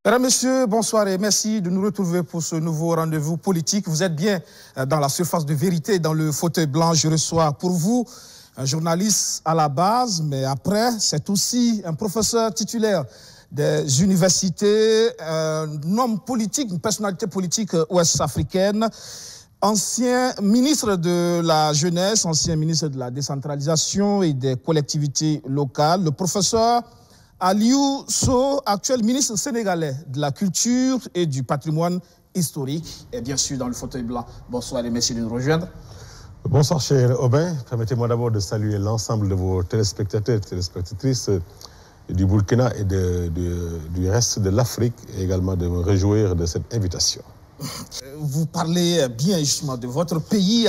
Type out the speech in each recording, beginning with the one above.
Mesdames, Messieurs, bonsoir et merci de nous retrouver pour ce nouveau rendez-vous politique. Vous êtes bien dans la surface de vérité, dans le fauteuil blanc. Je reçois pour vous un journaliste à la base, mais après, c'est aussi un professeur titulaire des universités, un homme politique, une personnalité politique ouest-africaine, ancien ministre de la Jeunesse, ancien ministre de la Décentralisation et des collectivités locales, le professeur Aliou Sow, actuel ministre sénégalais de la Culture et du Patrimoine historique, et bien sûr dans le fauteuil blanc. Bonsoir et merci de nous rejoindre. Bonsoir cher Aubin, permettez-moi d'abord de saluer l'ensemble de vos téléspectateurs et téléspectatrices du Burkina et du reste de l'Afrique, et également de me réjouir de cette invitation. Vous parlez bien justement de votre pays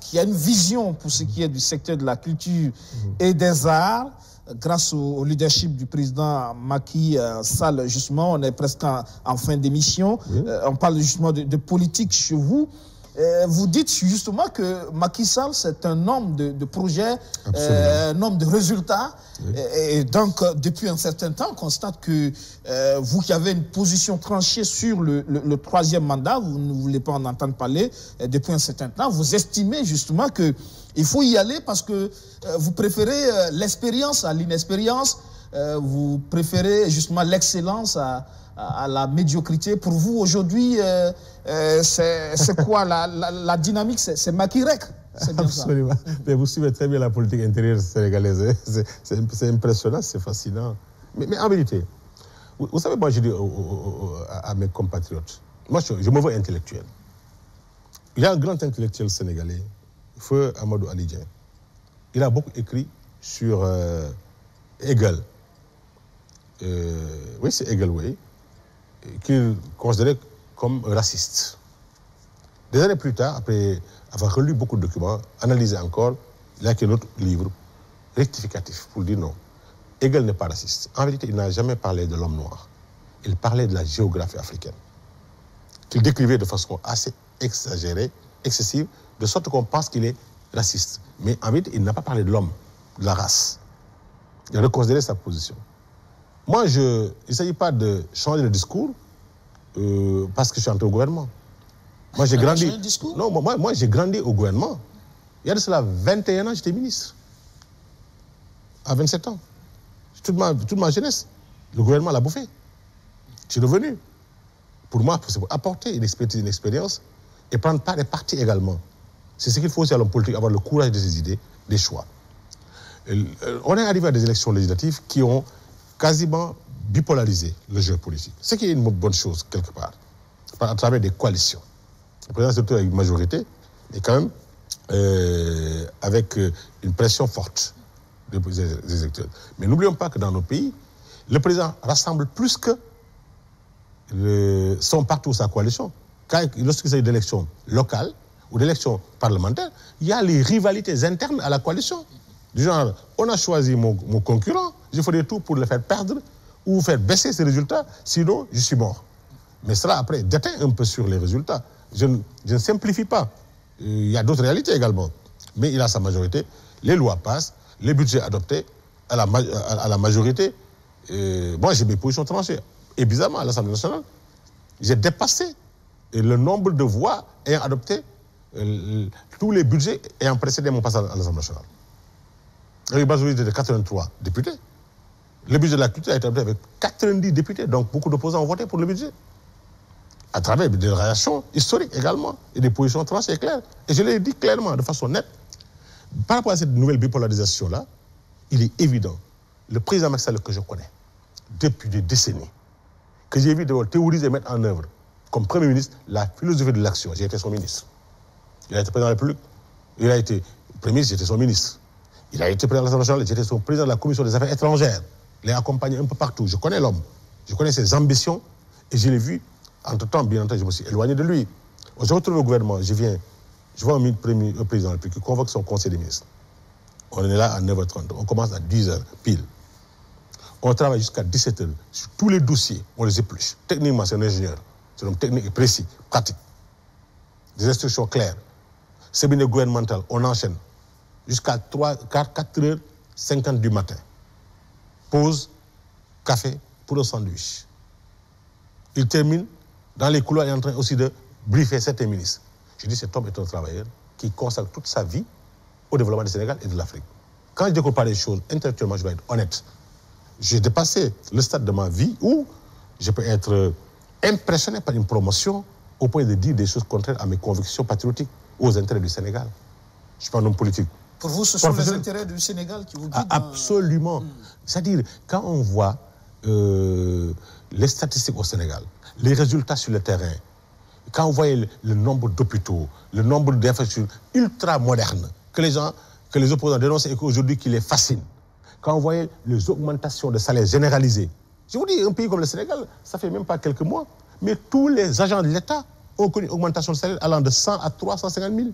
qui a une vision pour ce qui est du secteur de la culture et des arts. Grâce au leadership du président Macky Sall, justement, on est presque en fin d'émission. Oui. On parle justement de politique chez vous. Vous dites justement que Macky Sall, c'est un homme de projets, un homme de résultats. Oui. Et donc, depuis un certain temps, on constate que vous qui avez une position tranchée sur le troisième mandat, vous ne voulez pas en entendre parler, depuis un certain temps, vous estimez justement que il faut y aller parce que vous préférez l'expérience à l'inexpérience, vous préférez justement l'excellence à la médiocrité. Pour vous, aujourd'hui, c'est quoi la dynamique? C'est Macky Rek. Absolument. Mais vous suivez très bien la politique intérieure sénégalaise. C'est impressionnant, c'est fascinant. Mais en vérité, vous savez, moi je dis à mes compatriotes, moi je me veux intellectuel. Il y a un grand intellectuel sénégalais, Feu Amadou Ali Dieng. Il a beaucoup écrit sur Hegel. Oui, c'est Hegel, oui. Qu'il considérait comme raciste. Des années plus tard, après avoir relu beaucoup de documents, analysé encore, il a écrit un autre livre rectificatif pour dire non. Hegel n'est pas raciste. En vérité, il n'a jamais parlé de l'homme noir. Il parlait de la géographie africaine, qu'il décrivait de façon assez exagérée, excessive, de sorte qu'on pense qu'il est raciste. Mais en vérité, il n'a pas parlé de l'homme, de la race. Il a reconsidéré sa position. Moi, il ne s'agit pas de changer le discours parce que je suis entré au gouvernement. Moi, j'ai grandi. Non, moi j'ai grandi au gouvernement. Il y a de cela 21 ans, j'étais ministre. À 27 ans. Toute ma jeunesse, le gouvernement l'a bouffé. Je suis revenu. Pour moi, c'est pour apporter une expertise, une expérience et prendre part des partis également. C'est ce qu'il faut aussi à l'homme politique, avoir le courage de ses idées, des choix. On est arrivé à des élections législatives qui ont quasiment bipolarisé le jeu politique. Ce qui est une bonne chose, quelque part, à travers des coalitions. Le président, surtout avec une majorité, mais quand même avec une pression forte des électeurs. Mais n'oublions pas que dans nos pays, le président rassemble plus que son parti ou sa coalition. Lorsqu'il s'agit d'élections locales ou d'élections parlementaires, il y a les rivalités internes à la coalition. Du genre, on a choisi mon concurrent, je ferai tout pour le faire perdre ou faire baisser ses résultats, sinon je suis mort. Mais cela, après, déteint un peu sur les résultats. Je ne simplifie pas. Il y a d'autres réalités également. Mais il a sa majorité. Les lois passent, les budgets adoptés à la majorité. Moi, j'ai mes positions tranchées. Et bizarrement, à l'Assemblée nationale, j'ai dépassé le nombre de voix ayant adopté tous les budgets ayant précédé mon passage à l'Assemblée nationale. Avec une majorité de 83 députés. Le budget de la culture a été adopté avec 90 députés. Donc, beaucoup d'opposants ont voté pour le budget. À travers des réactions historiques également et des positions tranchées et claires. Et je l'ai dit clairement, de façon nette. Par rapport à cette nouvelle bipolarisation-là, il est évident, le président Macky Sall que je connais depuis des décennies, que j'ai vu de théoriser et mettre en œuvre comme Premier ministre la philosophie de l'action. J'ai été son ministre. Il a été président de la République. Il a été Premier ministre, j'étais son ministre. Il a été président de l'Assemblée nationale, j'étais son président de la Commission des affaires étrangères. Il l'a accompagné un peu partout. Je connais l'homme. Je connais ses ambitions et je l'ai vu. Entre-temps, bien entendu, je me suis éloigné de lui. Je retrouve au gouvernement, je vois un président de la République qui convoque son conseil des ministres. On est là à 9h30, on commence à 10h pile. On travaille jusqu'à 17h. Sur tous les dossiers, on les épluche. Techniquement, c'est un ingénieur. C'est un homme technique et précis, pratique. Des instructions claires. Séminaire gouvernemental, on enchaîne. Jusqu'à 4h50 du matin. Pause, café pour le sandwich. il termine dans les couloirs, il est en train aussi de briefer certains ministres. Je dis, cet homme est un travailleur qui consacre toute sa vie au développement du Sénégal et de l'Afrique. Quand je découvre pas les choses, intellectuellement, je dois être honnête. J'ai dépassé le stade de ma vie où je peux être impressionné par une promotion au point de dire des choses contraires à mes convictions patriotiques, aux intérêts du Sénégal. Je ne suis pas un homme politique. Pour vous, ce sont les intérêts du Sénégal qui vous guident? Absolument. C'est-à-dire, quand on voit les statistiques au Sénégal, les résultats sur le terrain, quand on voit le nombre d'hôpitaux, le nombre d'infrastructures ultra modernes que les opposants dénoncent et qu'aujourd'hui qui les fascinent, quand on voyait les augmentations de salaires généralisées, je vous dis, un pays comme le Sénégal, ça fait même pas quelques mois, mais tous les agents de l'État ont connu une augmentation de salaire allant de 100 à 350 000.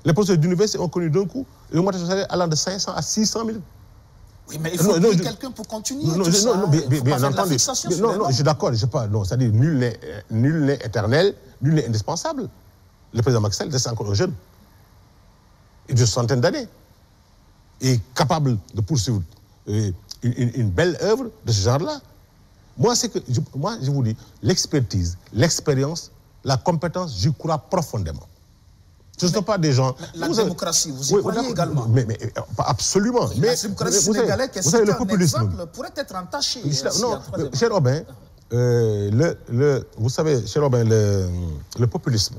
Les professeurs d'université ont connu d'un coup une augmentation de salaire allant de 500 à 600 000. Oui, mais il faut quelqu'un pour continuer tout ça. Bien entendu. Non, je suis d'accord, je sais pas. Non, c'est-à-dire nul n'est éternel, nul n'est indispensable. Le président Macky Sall reste encore un jeune, et de centaines d'années, et capable de poursuivre une belle œuvre de ce genre-là. Moi, je vous dis, l'expertise, l'expérience, la compétence, j'y crois profondément. Ce ne sont pas des gens... La démocratie, vous y croyez également? Mais absolument. Oui, la démocratie sénégalaise, c'est un exemple, pourrait être entaché. Non, cher Robin, vous savez, cher Robin, le populisme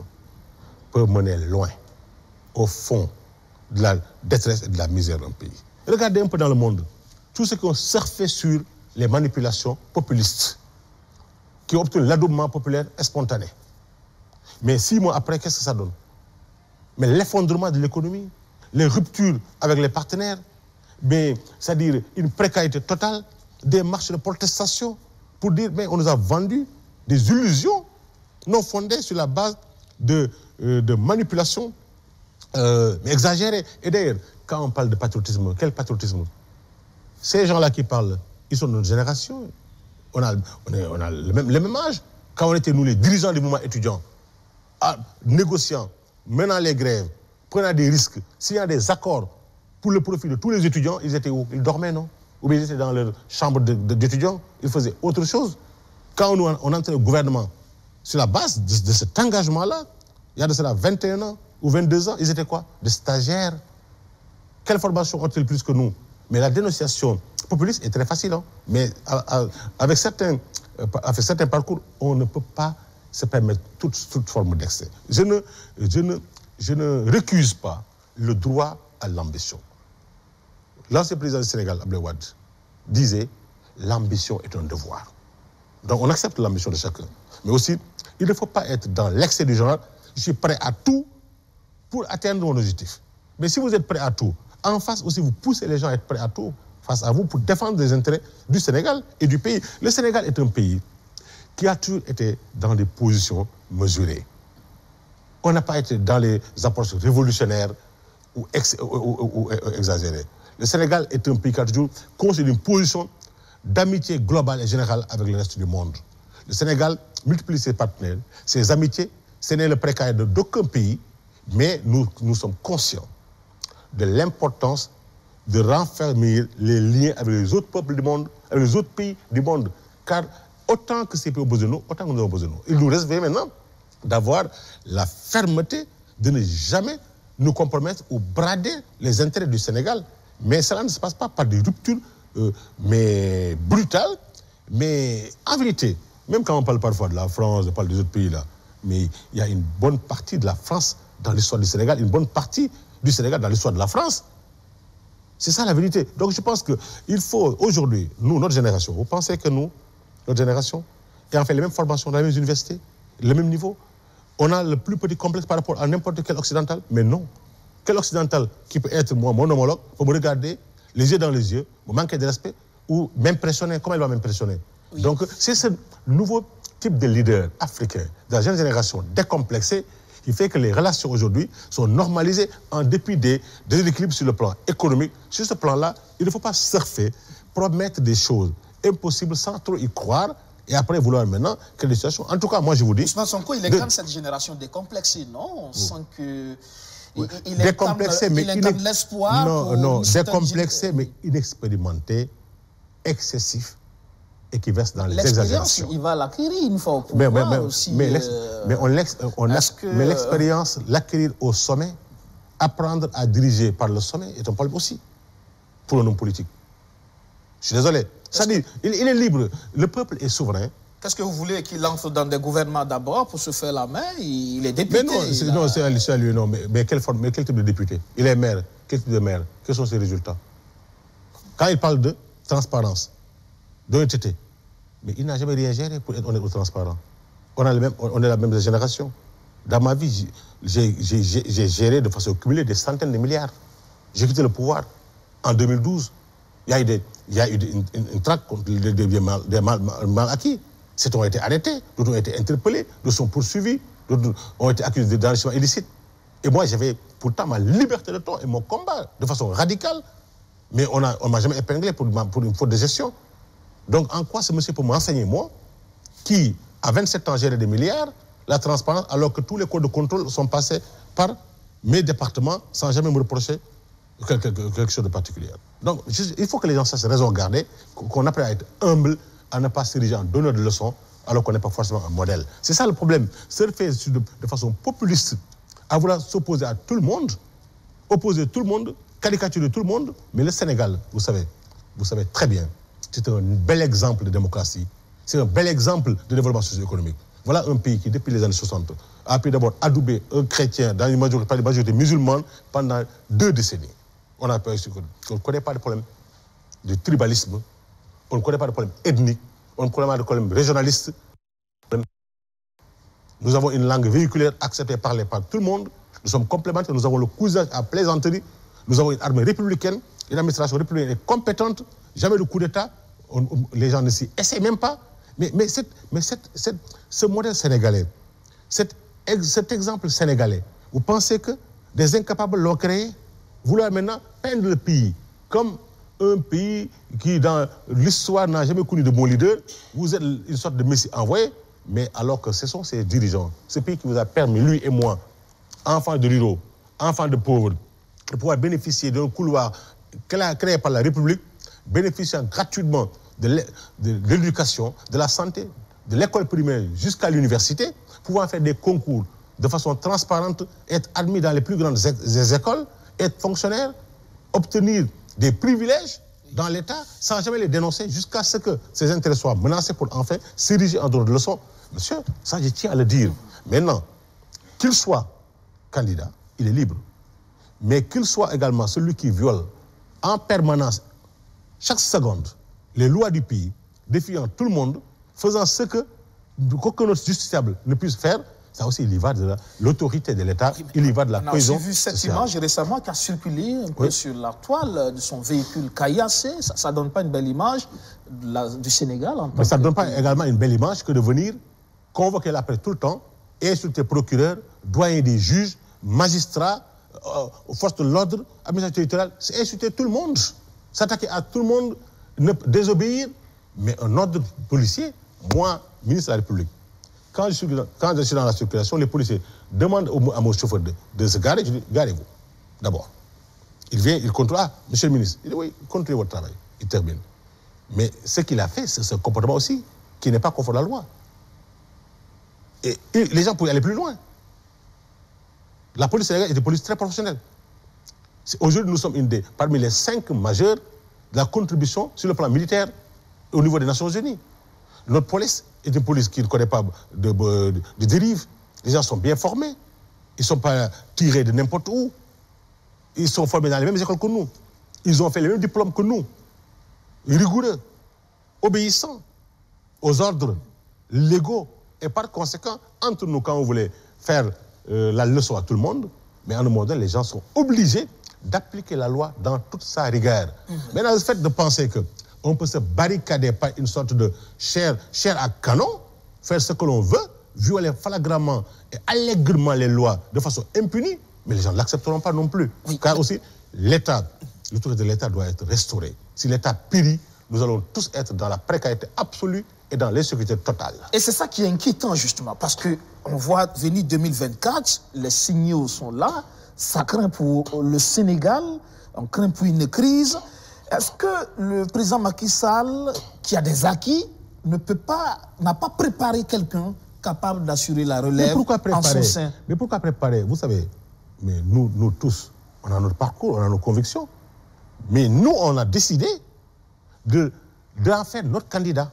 peut mener loin, au fond de la détresse et de la misère d'un pays. Regardez un peu dans le monde, tous ceux qui ont surfé sur les manipulations populistes, qui ont obtenu l'adoubement populaire et spontané. Mais 6 mois après, qu'est-ce que ça donne? Mais l'effondrement de l'économie, les ruptures avec les partenaires, c'est-à-dire une précarité totale, des marches de protestation pour dire mais on nous a vendu des illusions non fondées sur la base de manipulations exagérées. Et d'ailleurs, quand on parle de patriotisme, quel patriotisme? Ces gens-là qui parlent, ils sont de notre génération. On a le même âge. Quand on était, nous, les dirigeants du mouvement étudiant, négociant, menant les grèves, prenant des risques, signant des accords pour le profit de tous les étudiants, ils étaient où? Ils dormaient, non? Ou bien ils étaient dans leur chambre d'étudiants, ils faisaient autre chose. Quand on entrait au gouvernement, sur la base de cet engagement-là, il y a de cela 21 ans ou 22 ans, ils étaient quoi? Des stagiaires. Quelle formation ont-ils plus que nous? Mais la dénonciation populiste est très facile, hein? Mais avec certains parcours, on ne peut pas se permettre toute forme d'excès. Je ne récuse pas le droit à l'ambition. L'ancien président du Sénégal, Abdoulaye Wade, disait l'ambition est un devoir. Donc on accepte l'ambition de chacun. Mais aussi, il ne faut pas être dans l'excès du genre, je suis prêt à tout pour atteindre mon objectif. Mais si vous êtes prêt à tout, en face aussi, vous poussez les gens à être prêts à tout face à vous pour défendre les intérêts du Sénégal et du pays. Le Sénégal est un pays qui a toujours été dans des positions mesurées. On n'a pas été dans les approches révolutionnaires ou exagérées. Le Sénégal est un pays qui a toujours construit une position d'amitié globale et générale avec le reste du monde. Le Sénégal multiplie ses partenaires, ses amitiés, ce n'est le précaré d'aucun pays, mais nous sommes conscients de l'importance de renfermer les liens avec les autres peuples du monde, avec les autres pays du monde. Car autant que ces pays ont besoin de nous, autant que nous avons besoin de nous. Il nous reste maintenant d'avoir la fermeté de ne jamais nous compromettre ou brader les intérêts du Sénégal. Mais cela ne se passe pas par des ruptures mais brutales. Mais en vérité, même quand on parle parfois de la France, on parle des autres pays là, mais il y a une bonne partie de la France dans l'histoire du Sénégal, une bonne partie du Sénégal dans l'histoire de la France. C'est ça la vérité. Donc je pense qu'il faut aujourd'hui, nous, notre génération, vous pensez que nous, notre génération, ayant fait les mêmes formations dans les mêmes universités, le même niveau, on a le plus petit complexe par rapport à n'importe quel occidental? Mais non. Quel occidental qui peut être moi, mon homologue, pour me regarder les yeux dans les yeux, me manquer de respect ou m'impressionner? Comment il va m'impressionner? Oui. Donc c'est ce nouveau type de leader africain, de la jeune génération décomplexée, qui fait que les relations aujourd'hui sont normalisées en dépit des déséquilibres sur le plan économique. Sur ce plan-là, il ne faut pas surfer, promettre des choses impossibles sans trop y croire et après vouloir maintenant que les situations... En tout cas, moi je vous dis... Ousmane Sonko, il incarne cette génération décomplexée, non? On sent que... Oui. Il décomplexé, mais incarne l'espoir. Non, décomplexé, mais inexpérimenté, excessif et qui verse dans les exagérations. Il va l'acquérir une fois au pouvoir aussi. Mais l'expérience, l'acquérir au sommet, apprendre à diriger par le sommet est un problème aussi pour un homme politique. Je suis désolé. C'est-à-dire, il est libre. Le peuple est souverain. Qu'est-ce que vous voulez qu'il entre dans des gouvernements d'abord pour se faire la main? Il est député. Mais non, c'est à lui, non. Mais quelle type de député? Il est maire. Quel type de maire? Quels sont ses résultats? Quand il parle de transparence, d'honnêteté, mais il n'a jamais rien géré pour être honnête ou transparent. On est la même génération. Dans ma vie, j'ai géré de façon cumulée des centaines de milliards. J'ai quitté le pouvoir en 2012. Il y a eu une traque contre des mal acquis. Certains ont été arrêtés, d'autres ont été interpellés, d'autres sont poursuivis, d'autres ont été accusés d'enrichissement illicite. Et moi, j'avais pourtant ma liberté de ton et mon combat de façon radicale. Mais on ne m'a jamais épinglé pour une faute de gestion. Donc, en quoi ce monsieur peut m'enseigner, moi, qui, à 27 ans, gérait des milliards, la transparence, alors que tous les codes de contrôle sont passés par mes départements sans jamais me reprocher quelque chose de particulier. Donc, il faut que les gens sachent raison garder, qu'on apprenne à être humble, à ne pas s'ériger en donneur de leçons, alors qu'on n'est pas forcément un modèle. C'est ça le problème. Se faire de façon populiste, à vouloir s'opposer à tout le monde, opposer tout le monde, caricaturer tout le monde, mais le Sénégal, vous savez très bien, c'est un bel exemple de démocratie, c'est un bel exemple de développement socio-économique. Voilà un pays qui, depuis les années 60, a pu d'abord adouber un chrétien dans une majorité musulmane pendant 2 décennies. On ne connaît pas de problème de tribalisme, on ne connaît pas de problème ethnique, on ne connaît pas de problème régionaliste. Nous avons une langue véhiculaire acceptée par tout le monde, nous sommes complémentaires, nous avons le cousin à plaisanterie, nous avons une armée républicaine, une administration républicaine compétente, jamais de coup d'État, les gens ne s'y essaient même pas. Mais ce modèle sénégalais, cet exemple sénégalais, vous pensez que des incapables l'ont créé, vouloir maintenant peindre le pays comme un pays qui, dans l'histoire, n'a jamais connu de bons leaders, vous êtes une sorte de messie envoyé, mais alors que ce sont ces dirigeants, ce pays qui vous a permis, lui et moi, enfants de ruraux, enfants de pauvres, de pouvoir bénéficier d'un couloir créé par la République, bénéficiant gratuitement de l'éducation, de la santé, de l'école primaire jusqu'à l'université, pouvoir faire des concours de façon transparente, être admis dans les plus grandes écoles, être fonctionnaire, obtenir des privilèges dans l'État sans jamais les dénoncer jusqu'à ce que ces intérêts soient menacés pour enfin s'ériger en donneur de leçons. Monsieur, ça je tiens à le dire. Maintenant, qu'il soit candidat, il est libre. Mais qu'il soit également celui qui viole en permanence, chaque seconde, les lois du pays, défiant tout le monde, faisant ce qu'aucun autre justiciable ne puisse faire, ça aussi, il y va de l'autorité de l'État, il y va de la cohésion. J'ai vu cette image récemment qui a circulé un peu sur la toile de son véhicule caillassé. Ça ne donne pas une belle image du Sénégal. Mais ça ne donne pas également une belle image que de venir convoquer la presse tout le temps, insulter procureurs, doyens des juges, magistrats, forces de l'ordre, administration territoriale, c'est insulter tout le monde, s'attaquer à tout le monde, ne désobéir. Mais un ordre policier, moi, ministre de la République, quand je suis dans la circulation, les policiers demandent à mon chauffeur de se garer, je dis, garez-vous, d'abord. Il vient, il contrôle, monsieur le ministre, il dit, oui, contrôlez votre travail, il termine. Mais ce qu'il a fait, c'est ce comportement aussi qui n'est pas conforme à la loi. Et les gens pouvaient aller plus loin. La police sénégalaise est une police très professionnelle. Aujourd'hui, nous sommes parmi les 5 majeurs de la contribution sur le plan militaire au niveau des Nations Unies. Notre police est une police qui ne connaît pas de dérive. Les gens sont bien formés. Ils ne sont pas tirés de n'importe où. Ils sont formés dans les mêmes écoles que nous. Ils ont fait les mêmes diplômes que nous. Rigoureux, obéissants aux ordres légaux. Et par conséquent, entre nous, quand on voulait faire la leçon à tout le monde, mais en un moment donné, les gens sont obligés d'appliquer la loi dans toute sa rigueur. Maintenant, le fait de penser qu'on peut se barricader par une sorte de chair à canon, faire ce que l'on veut, violer flagramment et allègrement les lois de façon impunie, mais les gens ne l'accepteront pas non plus. Oui. Car aussi, l'autorité de l'État doit être restaurée. Si l'État périt, nous allons tous être dans la précarité absolue et dans l'insécurité totale. Et c'est ça qui est inquiétant, justement, parce qu'on voit venir 2024, les signaux sont là, ça craint pour le Sénégal, on craint pour une crise. Est-ce que le président Macky Sall, qui a des acquis, n'a pas préparé quelqu'un capable d'assurer la relève en son sein. Mais pourquoi préparer? Vous savez, mais nous tous, on a notre parcours, on a nos convictions. Mais nous, on a décidé d'en faire notre candidat.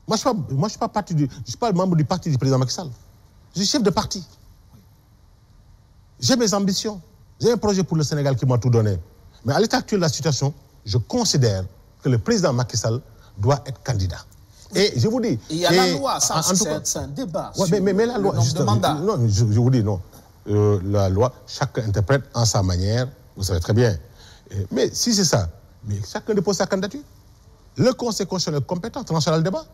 Moi, je ne suis pas membre du parti du président Macky Sall. Je suis chef de parti. J'ai mes ambitions. J'ai un projet pour le Sénégal qui m'a tout donné. Mais à l'état actuel de la situation, je considère que le président Macky Sall doit être candidat. Et je vous dis... Il y a la loi, ça, c'est un débat. Ouais, mais la loi, non, je vous dis non. La loi, chacun interprète en sa manière, vous savez très bien. Mais si c'est ça, mais chacun dépose sa candidature. Le Conseil constitutionnel compétent tranchera le débat.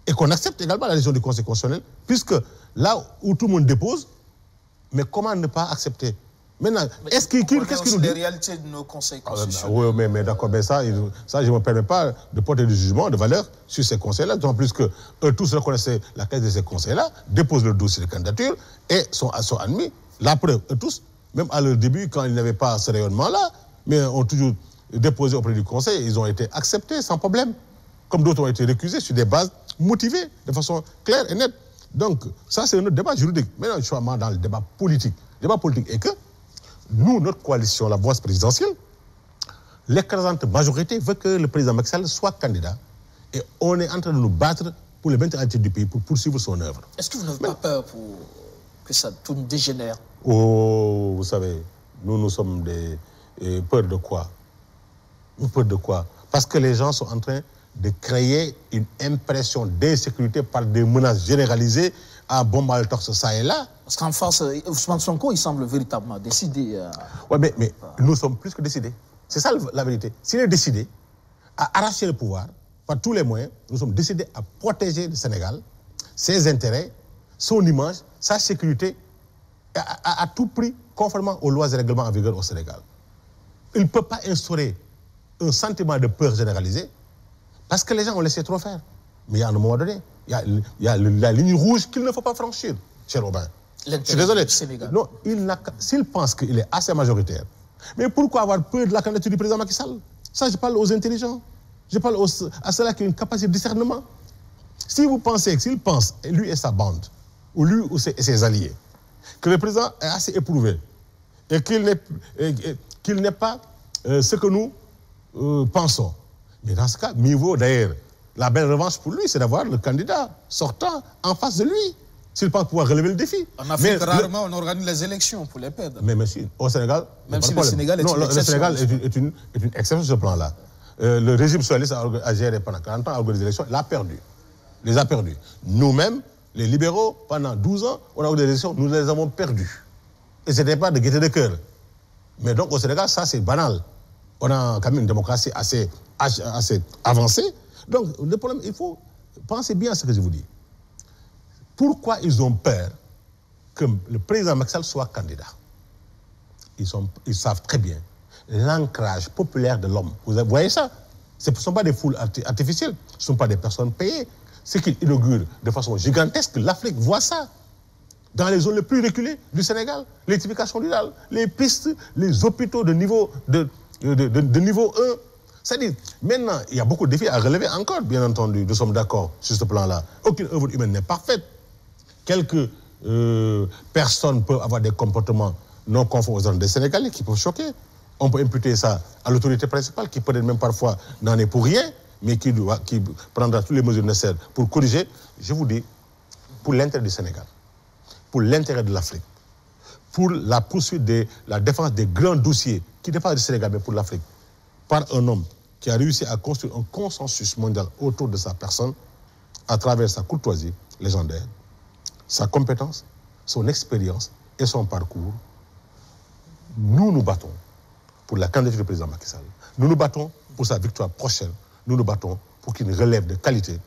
Et qu'on accepte également la décision du Conseil constitutionnel, puisque là où tout le monde dépose, mais comment ne pas accepter? Maintenant, qu'est-ce qu'il nous dit? Les réalités de nos conseils constitutionnels. Oui, mais d'accord, mais ça, je ne me permets pas de porter du jugement de valeur sur ces conseils-là, d'autant plus que eux tous reconnaissaient la qualité de ces conseils-là, déposent le dossier de candidature et sont admis. La preuve, eux tous, même à leur début, quand ils n'avaient pas ce rayonnement-là, mais ont toujours déposé auprès du conseil, ils ont été acceptés sans problème, comme d'autres ont été récusés sur des bases motivées, de façon claire et nette. Donc, ça, c'est un autre débat juridique. Maintenant, je suis dans le débat politique. Le débat politique est que nous, notre coalition, la voie présidentielle, l'écrasante majorité veut que le président Macky Sall soit candidat. Et on est en train de nous battre pour le maintien du pays, pour poursuivre son œuvre. Est-ce que vous n'avez pas peur que ça tourne dégénère? Oh, vous savez, nous sommes des... peur de quoi? Peur de quoi? Parce que les gens sont en train de créer une impression d'insécurité par des menaces généralisées à bombarder le torse ça et là. Parce qu'en face, Ousmane Sonko, il semble véritablement décidé. Oui, mais nous sommes plus que décidés. C'est ça la vérité. S'il est décidé à arracher le pouvoir par tous les moyens, nous sommes décidés à protéger le Sénégal, ses intérêts, son image, sa sécurité, à tout prix, conformément aux lois et règlements en vigueur au Sénégal. Il ne peut pas instaurer un sentiment de peur généralisé parce que les gens ont laissé trop faire. Mais il y a un moment donné, il y a la ligne rouge qu'il ne faut pas franchir, cher Robin. Je suis désolé. Non, s'il pense qu'il est assez majoritaire, mais pourquoi avoir peur de la candidature du président Macky Sall? Ça, je parle aux intelligents. Je parle à ceux-là qui ont une capacité de discernement. Si vous pensez, s'il pense, lui et sa bande, ou lui et ses alliés, que le président est assez éprouvé et qu'il n'est pas ce que nous pensons, mais dans ce cas, mieux vaut d'ailleurs, la belle revanche pour lui, c'est d'avoir le candidat sortant en face de lui, s'il pense pouvoir relever le défi. En Afrique, rarement, on organise les élections pour les perdre. Mais monsieur, au Sénégal... Même si le Sénégal est une exception. Le Sénégal est une exception sur ce plan-là. Le régime socialiste a géré pendant 40 ans, a organisé les élections, il a perdu. Il les a perdus. Nous-mêmes, les libéraux, pendant 12 ans, on a organisé les élections, nous les avons perdues. Et ce n'était pas de gaieté de cœur. Mais donc au Sénégal, ça c'est banal. On a quand même une démocratie assez avancée. Donc le problème, il faut penser bien à ce que je vous dis. Pourquoi ils ont peur que le président Macky Sall soit candidat? Ils savent très bien l'ancrage populaire de l'homme. Vous voyez ça? Ce ne sont pas des foules artificielles, ce ne sont pas des personnes payées. Ce qu'ils inaugurent de façon gigantesque, l'Afrique voit ça. Dans les zones les plus reculées du Sénégal, l'électrification rurale, les pistes, les hôpitaux de niveau, de niveau 1. C'est-à-dire, maintenant, il y a beaucoup de défis à relever encore, bien entendu. Nous sommes d'accord sur ce plan-là. Aucune œuvre humaine n'est parfaite. Quelques personnes peuvent avoir des comportements non conformes aux ordres des Sénégalais qui peuvent choquer. On peut imputer ça à l'autorité principale qui peut-être même parfois n'en est pour rien, mais qui prendra toutes les mesures nécessaires pour corriger. Je vous dis, pour l'intérêt du Sénégal, pour l'intérêt de l'Afrique, pour la poursuite de la défense des grands dossiers qui dépassent du Sénégal, mais pour l'Afrique, par un homme qui a réussi à construire un consensus mondial autour de sa personne à travers sa courtoisie légendaire, sa compétence, son expérience et son parcours. Nous nous battons pour la candidature du président Macky Sall. Nous nous battons pour sa victoire prochaine. Nous nous battons pour qu'il relève de qualité,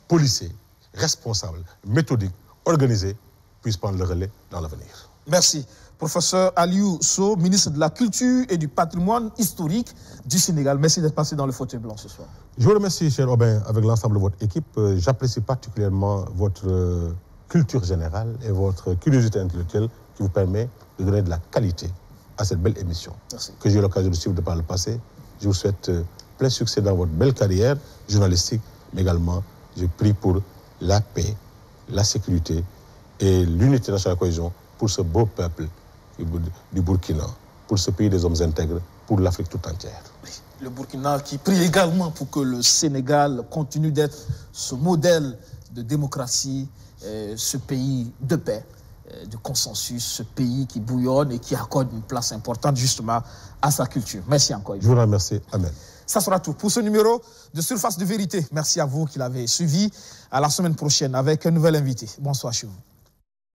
policé, responsable, méthodique, organisé, puisse prendre le relais dans l'avenir. Merci. Professeur Aliou Sow, ministre de la Culture et du Patrimoine historique du Sénégal. Merci d'être passé dans le fauteuil blanc ce soir. Je vous remercie, cher Robin, avec l'ensemble de votre équipe. J'apprécie particulièrement votre culture générale et votre curiosité intellectuelle qui vous permet de donner de la qualité à cette belle émission. Merci. Que j'ai eu l'occasion de suivre de par le passé. Je vous souhaite plein succès dans votre belle carrière journalistique, mais également, je prie pour la paix, la sécurité et l'unité nationale de la cohésion pour ce beau peuple du Burkina, pour ce pays des hommes intègres, pour l'Afrique tout entière. Le Burkina qui prie également pour que le Sénégal continue d'être ce modèle de démocratie, ce pays de paix, de consensus, ce pays qui bouillonne et qui accorde une place importante justement à sa culture. Merci encore. Je vous remercie. Amen. Ça sera tout pour ce numéro de Surface de Vérité. Merci à vous qui l'avez suivi. À la semaine prochaine avec un nouvel invité. Bonsoir chez vous.